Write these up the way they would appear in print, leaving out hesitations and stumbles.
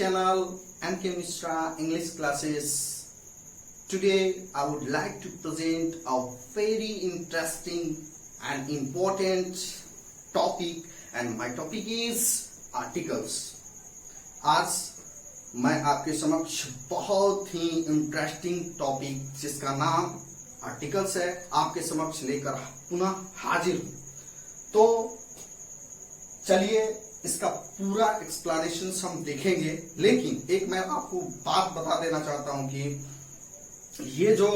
channel NK Mishra English classes. Today I would like to present a very interesting and important topic, and my topic is articles. आज मैं आपके समक्ष बहुत ही interesting topic जिसका नाम articles है आपके समक्ष लेकर पुनः हाजिर हूं। तो चलिए इसका पूरा एक्सप्लेनेशन हम देखेंगे, लेकिन एक मैं आपको बात बता देना चाहता हूं कि ये जो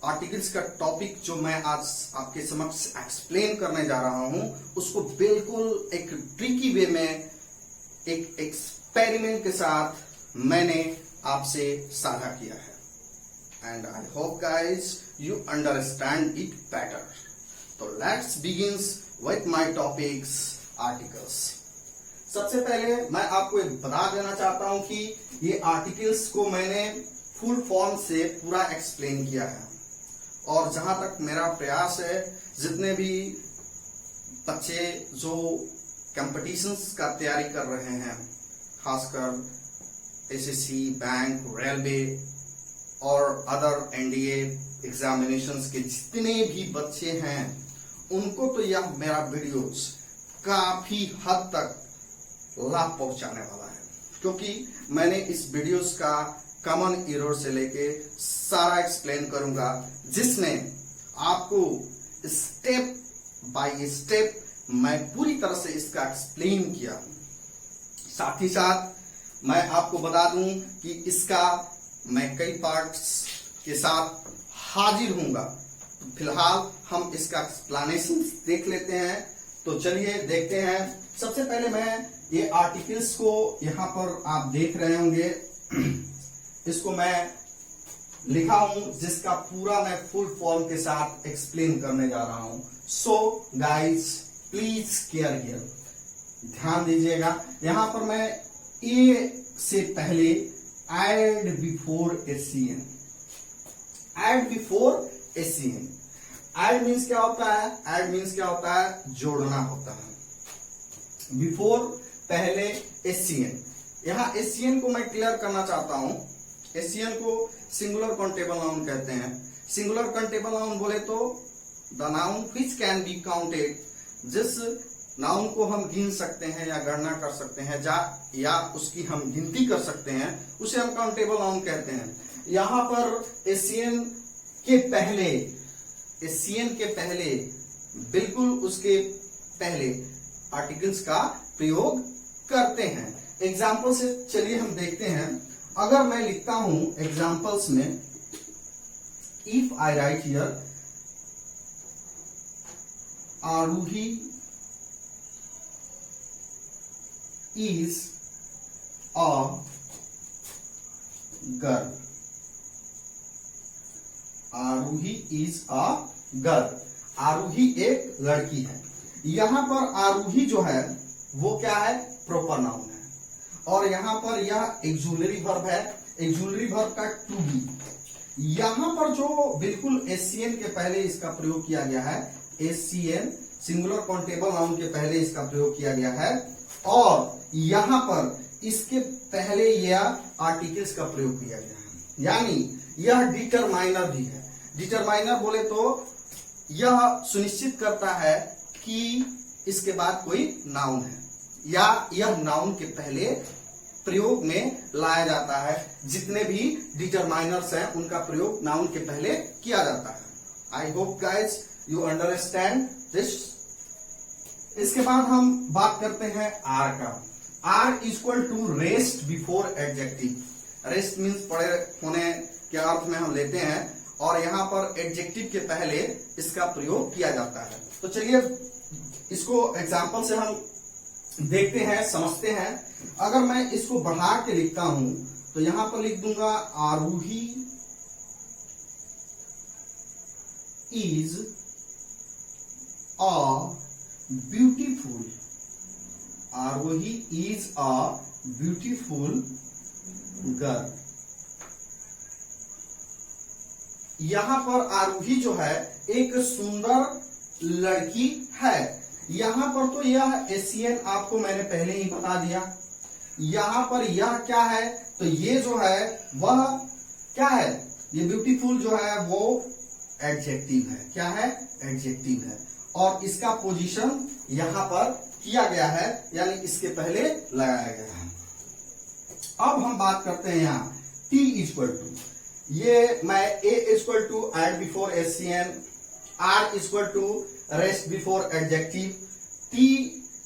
आर्टिकल्स का टॉपिक जो मैं आज आपके समक्ष एक्सप्लेन करने जा रहा हूं उसको बिल्कुल एक ट्रिकी वे में एक एक्सपेरिमेंट के साथ मैंने आपसे साझा किया है, and I hope guys you understand it better. तो let's begins with my topics articles. सबसे पहले मैं आपको एक बता देना चाहता हूं कि ये आर्टिकल्स को मैंने फुल फॉर्म से पूरा एक्सप्लेन किया है, और जहां तक मेरा प्रयास है जितने भी बच्चे जो कंपटीशंस का तैयारी कर रहे हैं, खासकर एसएससी, बैंक, रेलवे और अदर एनडीए एग्जामिनेशंस के जितने भी बच्चे हैं उनको तो यह मेरा वीडियोस काफी हद तक लाभ पहुंचाने वाला है, क्योंकि मैंने इस वीडियोस का कॉमन एरर से लेके सारा एक्सप्लेन करूंगा, जिसमें आपको स्टेप बाय स्टेप मैं पूरी तरह से इसका एक्सप्लेन किया। साथ ही साथ मैं आपको बता दूं कि इसका मैं कई पार्ट्स के साथ हाजिर हूंगा। फिलहाल हम इसका एक्सप्लेनेशन देख लेते हैं। तो चलिए देखते हैं। सबसे पहले मैं ये आर्टिकल्स को यहाँ पर आप देख रहे होंगे, इसको मैं लिखा हूं जिसका पूरा मैं फुल फॉर्म के साथ एक्सप्लेन करने जा रहा हूं। So guys please care here, ध्यान दीजिएगा। यहां पर मैं ए से पहले add before SCN, add before SCN. Add means क्या होता है? एड मीन्स क्या होता है? जोड़ना होता है। बिफोर पहले एससीएन। यहां एससीएन को मैं क्लियर करना चाहता हूं। एससीएन को सिंगुलर काउंटेबल नाउन कहते हैं। सिंगुलर काउंटेबल नाउन बोले तो the noun which can be counted, जिस नाउन को हम गिन सकते हैं या गणना कर सकते हैं या उसकी हम गिनती कर सकते हैं, उसे हम काउंटेबल नाउन कहते हैं। यहां पर एससीएन के पहले बिल्कुल उसके पहले आर्टिकल्स का प्रयोग करते हैं। एग्जाम्पल से चलिए हम देखते हैं। अगर मैं लिखता हूं एग्जाम्पल्स में, if I write here Aaruhi is a girl, Aaruhi is a girl। Aaruhi एक लड़की है। यहां पर आरूही जो है वो क्या है? प्रॉपर नाउन है, और यहां पर यह एक्सुलरी वर्ब है। एक्सुलरी वर्ब का टू बी। यहां पर जो बिल्कुल एससीएन के पहले इसका प्रयोग किया गया है, एससीएन सिंगुलर काउंटेबल नाउन के पहले इसका प्रयोग किया गया है, और यहां पर इसके पहले यह आर्टिकल्स का प्रयोग किया गया है। यानी यह डिटरमाइनर भी है। डिटरमाइनर बोले तो यह सुनिश्चित करता है कि इसके बाद कोई नाउन है, या यह नाउन के पहले प्रयोग में लाया जाता है। जितने भी डिटरमाइनर्स हैं उनका प्रयोग नाउन के पहले किया जाता है। I hope guys you understand this. इसके बाद हम बात करते हैं आर का। R equal to rest before adjective. Rest means पड़े होने के अर्थ में हम लेते हैं, और यहां पर एडजेक्टिव के पहले इसका प्रयोग किया जाता है। तो चलिए इसको एग्जाम्पल से हम देखते हैं, समझते हैं। अगर मैं इसको बढ़ा के लिखता हूं तो यहां पर लिख दूंगा Aaruhi is a beautiful, Aarohi is a beautiful girl. यहां पर आरोही जो है एक सुंदर लड़की है। यहां पर तो यह एससीएन आपको मैंने पहले ही बता दिया। यहां पर यह क्या है, तो ये जो है वह क्या है, ये ब्यूटीफुल जो है वो एडजेक्टिव है। क्या है, एडजेक्टिव है, और इसका पोजीशन यहां पर किया गया है, यानी इसके पहले लगाया गया है। अब हम बात करते हैं यहां टी इक्वल टू, ये मैं A equal to add before SCN, R equal to rest before adjective, T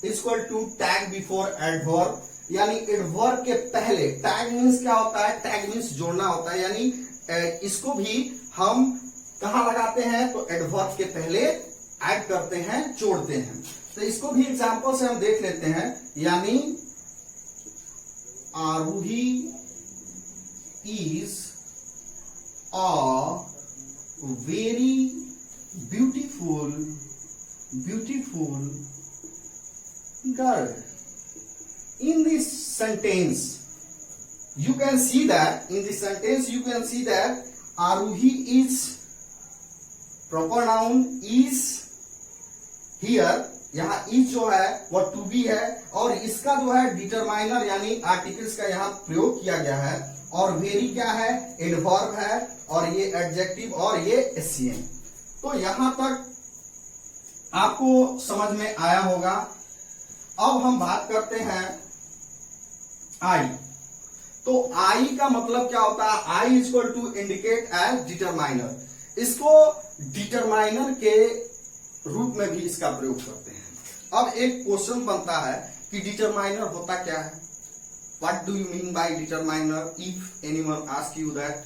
equal to tag before adverb, यानी एडवर्ब के पहले, टैग मीन्स क्या होता है, टैग मीन्स जोड़ना होता है, यानी इसको भी हम कहां लगाते हैं, तो एडवर्ब के पहले ऐड करते हैं, जोड़ते हैं। तो इसको भी एग्जांपल से हम देख लेते हैं, यानी Aaruhi is a very beautiful girl. In this sentence, you can see that Aruhi is proper noun is here, यहाँ is जो है वो to be है, और इसका जो है डिटरमाइनर यानी आर्टिकल्स का यहाँ प्रयोग किया गया है, और वेरी क्या है, एडवर्ब है, और ये एडजेक्टिव और ये एससीएन। तो यहां तक आपको समझ में आया होगा। अब हम बात करते हैं आई। तो आई का मतलब क्या होता है, I equal to indicate as determiner. इसको डिटरमाइनर के रूप में भी इसका प्रयोग करते हैं। अब एक क्वेश्चन बनता है कि डिटरमाइनर होता क्या है, what do you mean by determiner if anyone ask you that.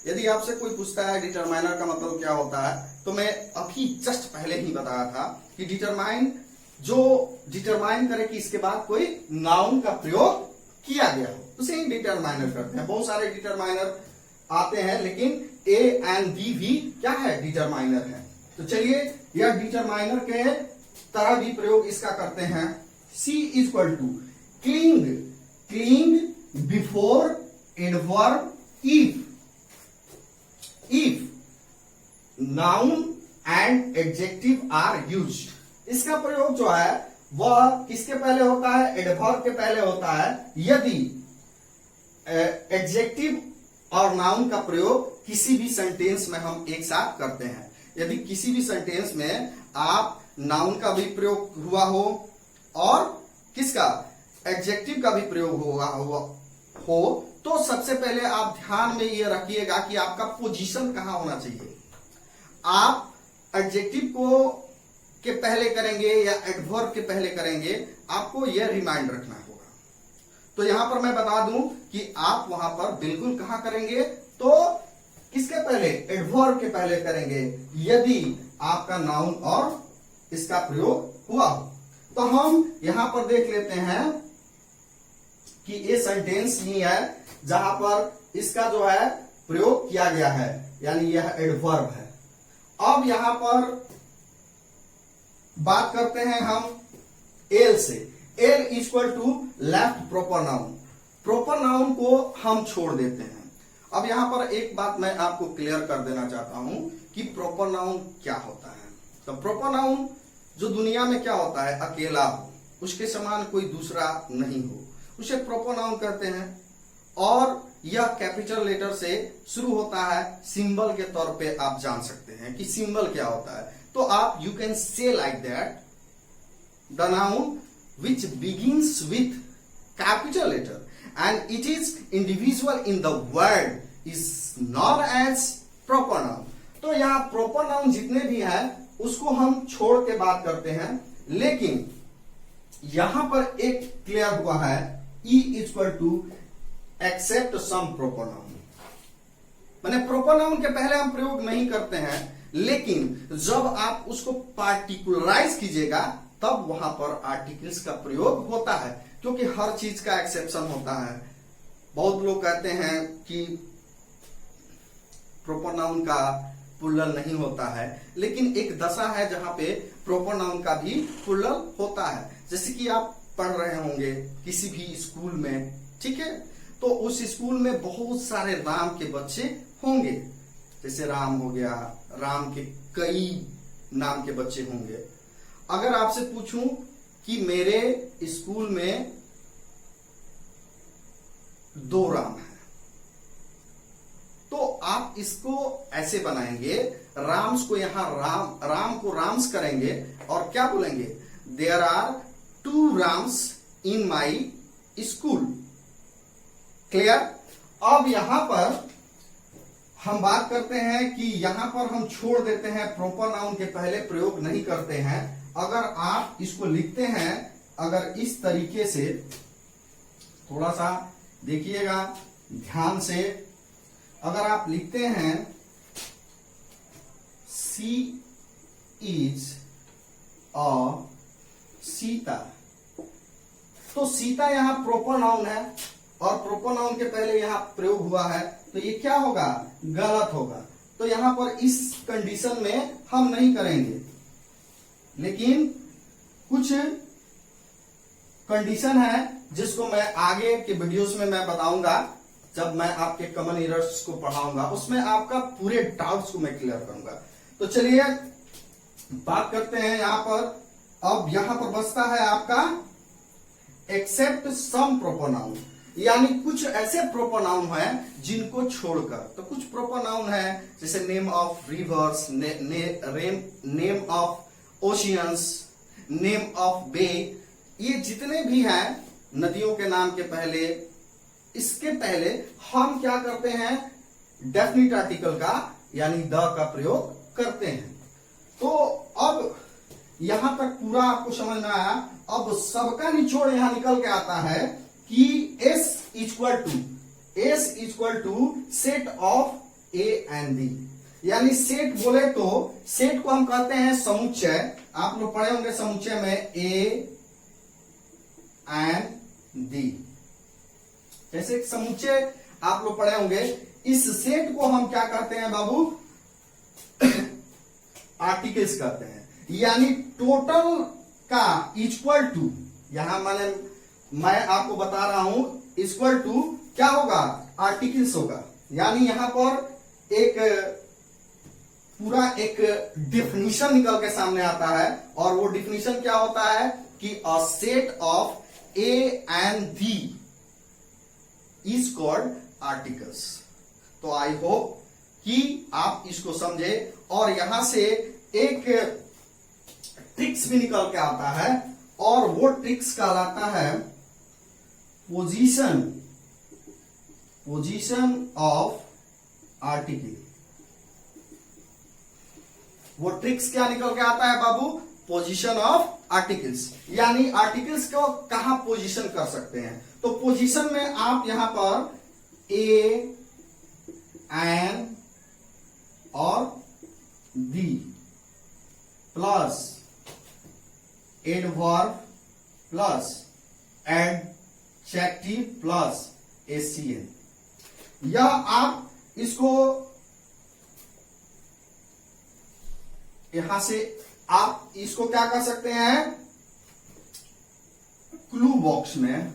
यदि आपसे कोई पूछता है डिटरमाइनर का मतलब क्या होता है, तो मैं अभी जस्ट पहले ही बताया था कि डिटरमाइन, जो डिटरमाइन करे कि इसके बाद कोई नाउन का प्रयोग किया गया हो, उसे ही डिटरमाइनर करते हैं। बहुत सारे डिटरमाइनर आते हैं, लेकिन ए एंड बी भी क्या है, डिटरमाइनर है। तो चलिए यह डिटरमाइनर के तरह भी प्रयोग इसका करते हैं। C equal to cling before adverb if noun and adjective are used. इसका प्रयोग जो है वह किसके पहले होता है, एडवर्ब के पहले होता है, यदि एडजेक्टिव और नाउन का प्रयोग किसी भी सेंटेंस में हम एक साथ करते हैं। यदि किसी भी सेंटेंस में आप नाउन का भी प्रयोग हुआ हो और किसका, एडजेक्टिव का भी प्रयोग हुआ हो, तो सबसे पहले आप ध्यान में ये रखिएगा कि आपका पोजीशन कहां होना चाहिए। आप एडजेक्टिव को के पहले करेंगे या एडवर्ब के पहले करेंगे, आपको यह रिमाइंड रखना होगा। तो यहां पर मैं बता दूं कि आप वहां पर बिल्कुल कहां करेंगे, तो किसके पहले, एडवर्ब के पहले करेंगे, यदि आपका नाउन और इसका प्रयोग हुआ हो। तो हम यहां पर देख लेते हैं कि ये सेंटेंस ही है जहां पर इसका जो है प्रयोग किया गया है, यानी यह एडवर्ब है। अब यहां पर बात करते हैं हम एल से। L equal to left proper noun. Proper noun को हम छोड़ देते हैं। अब यहां पर एक बात मैं आपको क्लियर कर देना चाहता हूं कि प्रोपर नाउन क्या होता है। तो प्रोपर नाउन जो दुनिया में क्या होता है, अकेला हो, उसके समान कोई दूसरा नहीं हो, उसे प्रोपर नाउन कहते हैं। और यह कैपिटल लेटर से शुरू होता है। सिंबल के तौर पे आप जान सकते हैं कि सिंबल क्या होता है। तो आप you can say like that the noun which begins with capital letter and it is individual in the word is known as proper noun. तो यहां प्रॉपर नाउन जितने भी हैं उसको हम छोड़ के बात करते हैं, लेकिन यहां पर एक क्लियर हुआ है, E equal to except some proper noun. माने प्रॉपर नाउन के पहले हम प्रयोग नहीं करते हैं, लेकिन जब आप उसको पार्टिकुलराइज कीजिएगा तब वहां पर आर्टिकल्स का प्रयोग होता है, क्योंकि हर चीज का एक्सेप्शन होता है। बहुत लोग कहते हैं कि प्रॉपर नाउन का प्लुरल नहीं होता है, लेकिन एक दशा है जहां पे प्रॉपर नाउन का भी प्लुरल होता है। जैसे कि आप पढ़ रहे होंगे किसी भी स्कूल में, ठीक है, तो उस स्कूल में बहुत सारे राम के बच्चे होंगे। जैसे राम हो गया, राम के कई नाम के बच्चे होंगे। अगर आपसे पूछूं कि मेरे स्कूल में दो राम है। तो आप इसको ऐसे बनाएंगे, राम्स को यहां राम को राम्स करेंगे और क्या बोलेंगे, there are 2 rooms in my school. Clear. अब यहां पर हम बात करते हैं कि यहां पर हम छोड़ देते हैं, प्रॉपर नाउन के पहले प्रयोग नहीं करते हैं। अगर आप इसको लिखते हैं, अगर इस तरीके से, थोड़ा सा देखिएगा ध्यान से, अगर आप लिखते हैं सी इज अ सीता, तो सीता यहां प्रॉपर नाउन है और प्रॉपर नाउन के पहले यहां प्रयोग हुआ है, तो ये क्या होगा, गलत होगा। तो यहां पर इस कंडीशन में हम नहीं करेंगे, लेकिन कुछ कंडीशन है जिसको मैं आगे के वीडियोस में मैं बताऊंगा, जब मैं आपके कॉमन एरर्स को पढ़ाऊंगा, उसमें आपका पूरे डाउट्स को मैं क्लियर करूंगा। तो चलिए बात करते हैं यहां पर। अब यहां पर बचता है आपका एक्सेप्ट सम प्रोपर नाउन, यानी कुछ ऐसे प्रोपर नाउन है जिनको छोड़कर। तो कुछ प्रोपर नाउन है जैसे name of rivers, name of oceans, name of bay, ये जितने भी हैं नदियों के नाम के पहले, इसके पहले हम क्या करते हैं, डेफिनिट आर्टिकल का यानी द का प्रयोग करते हैं। तो अब यहां तक पूरा आपको समझ में आया। अब सबका निचोड़ यहां निकल के आता है कि S equal to set of A and B, यानी सेट बोले तो सेट को हम कहते हैं समुच्चय। आप लोग पढ़े होंगे समुच्चय में ए एंड डी, जैसे समुच्चय आप लोग पढ़े होंगे। इस सेट को हम क्या कहते हैं बाबू, आर्टिकल्स कहते हैं, यानी टोटल का इक्वल टू, यहां मैं आपको बता रहा हूं, इक्वल टू क्या होगा, आर्टिकल्स होगा। यानी यहां पर एक पूरा एक डिफिनीशन निकल के सामने आता है, और वो डिफिनीशन क्या होता है कि a set of A and B is called articles. तो आई होप कि आप इसको समझे, और यहां से एक ट्रिक्स भी निकल के आता है, और वो ट्रिक्स कहलाता है पोजीशन ऑफ आर्टिकल। वो ट्रिक्स क्या निकल के आता है बाबू, पोजीशन ऑफ आर्टिकल्स, यानी आर्टिकल्स को कहां पोजीशन कर सकते हैं। तो पोजीशन में आप यहां पर ए एन और B plus adverb plus adjective plus ACN, या आप इसको यहां से आप इसको क्या कर सकते हैं, क्लू बॉक्स में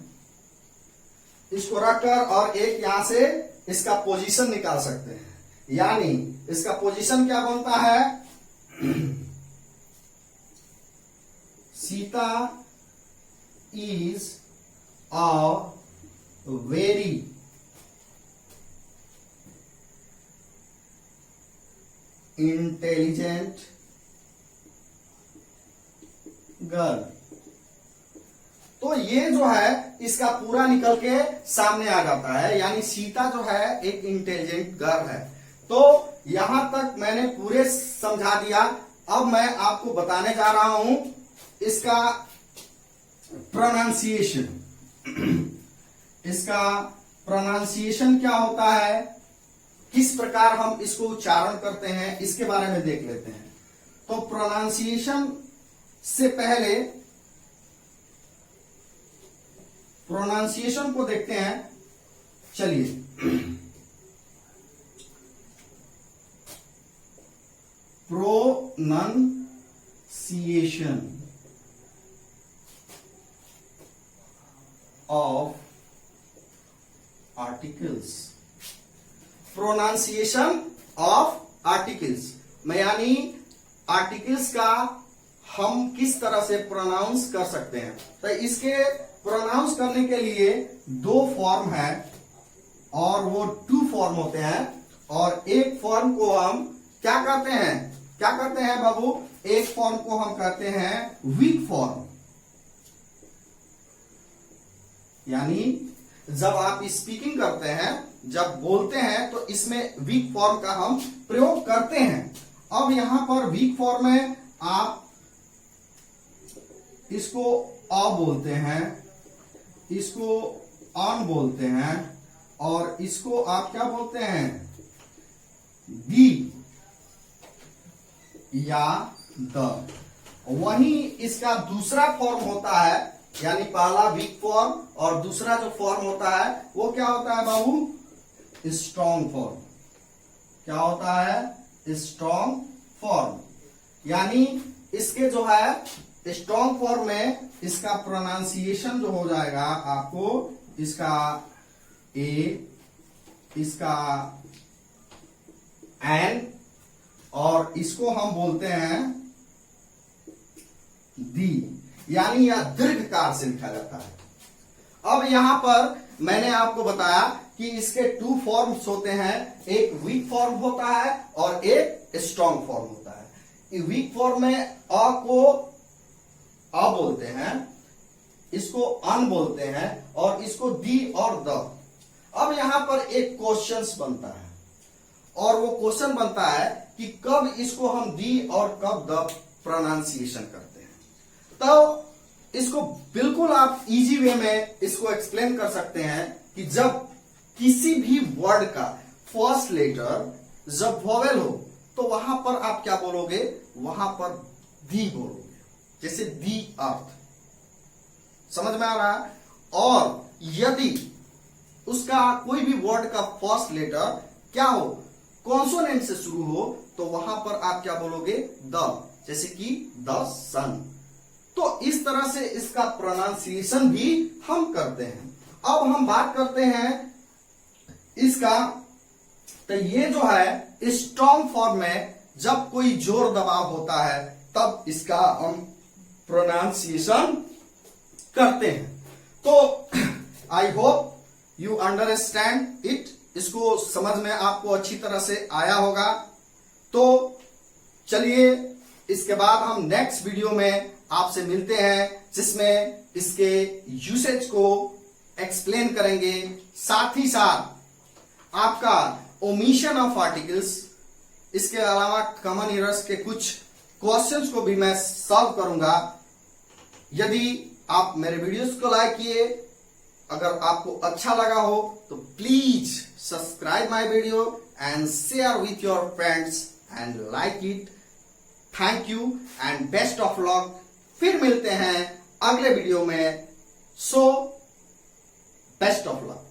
इसको रखकर और एक यहां से इसका पोजीशन निकाल सकते हैं। यानी इसका पोजीशन क्या बनता है, Sita is a very intelligent girl. तो ये जो है इसका पूरा निकल के सामने आ जाता है, यानी सीता जो है एक इंटेलिजेंट गर्ल है। तो यहां तक मैंने पूरे समझा दिया। अब मैं आपको बताने जा रहा हूं इसका प्रोनाउंसिएशन। इसका प्रोनाउंसिएशन क्या होता है, किस प्रकार हम इसको उच्चारण करते हैं, इसके बारे में देख लेते हैं। तो प्रोनाउंसिएशन से पहले प्रोनाउंसिएशन को देखते हैं। चलिए, pronunciation of articles, pronunciation of articles में यानी आर्टिकल्स का हम किस तरह से प्रोनाउंस कर सकते हैं। तो इसके प्रोनाउंस करने के लिए दो फॉर्म है। और वो टू फॉर्म होते हैं, और एक फॉर्म को हम क्या कहते हैं बाबू? एक फॉर्म को हम कहते हैं वीक फॉर्म। यानी जब आप स्पीकिंग करते हैं, जब बोलते हैं, तो इसमें वीक फॉर्म का हम प्रयोग करते हैं। अब यहां पर वीक फॉर्म में आप इसको अ बोलते हैं, इसको ऑन बोलते हैं, और इसको आप क्या बोलते हैं? दी या द। वहीं इसका दूसरा फॉर्म होता है, यानी पहला वीक फॉर्म और दूसरा जो फॉर्म होता है वो क्या होता है बाबू? Strong form. क्या होता है? Strong form. यानी इसके जो है स्ट्रॉन्ग फॉर्म में इसका प्रोनाउंसिएशन जो हो जाएगा आपको, इसका ए, इसका एन, और इसको हम बोलते हैं दी, यानी यह दीर्घकार से लिखा जाता है। अब यहां पर मैंने आपको बताया कि इसके टू फॉर्म्स होते हैं, एक वीक फॉर्म होता है और एक स्ट्रॉन्ग फॉर्म होता है। वीक फॉर्म में अ को अ बोलते हैं, इसको अन बोलते हैं, और इसको दी और द। अब यहां पर एक क्वेश्चन बनता है, और वो क्वेश्चन बनता है कि कब इसको हम दी और कब द प्रोनाउंसिएशन करते हैं। तो इसको बिल्कुल आप इजी वे में इसको एक्सप्लेन कर सकते हैं कि जब किसी भी वर्ड का फर्स्ट लेटर जब वोवेल हो तो वहां पर आप क्या बोलोगे? वहां पर दी बोलोगे। जैसे दी अर्थ, समझ में आ रहा है? और यदि उसका कोई भी वर्ड का फर्स्ट लेटर क्या हो? कॉन्सोनेंट से शुरू हो, तो वहां पर आप क्या बोलोगे? द। जैसे कि द सन। तो इस तरह से इसका प्रोनाउंसिएशन भी हम करते हैं। अब हम बात करते हैं इसका, तो ये जो है स्ट्रॉन्ग फॉर्म में जब कोई जोर दबाव होता है तब इसका हम प्रोनाउंसिएशन करते हैं। तो I hope you understand it. इसको समझ में आपको अच्छी तरह से आया होगा। तो चलिए इसके बाद हम नेक्स्ट वीडियो में आपसे मिलते हैं, जिसमें इसके यूसेज को एक्सप्लेन करेंगे। साथ ही साथ आपका ओमिशन ऑफ आर्टिकल्स, इसके अलावा कॉमन एरर्स के कुछ क्वेश्चंस को भी मैं सॉल्व करूंगा। यदि आप मेरे वीडियोस को लाइक किए, अगर आपको अच्छा लगा हो तो please subscribe my video and share with your friends and like it. Thank you and best of luck. फिर मिलते हैं अगले वीडियो में। So best of luck.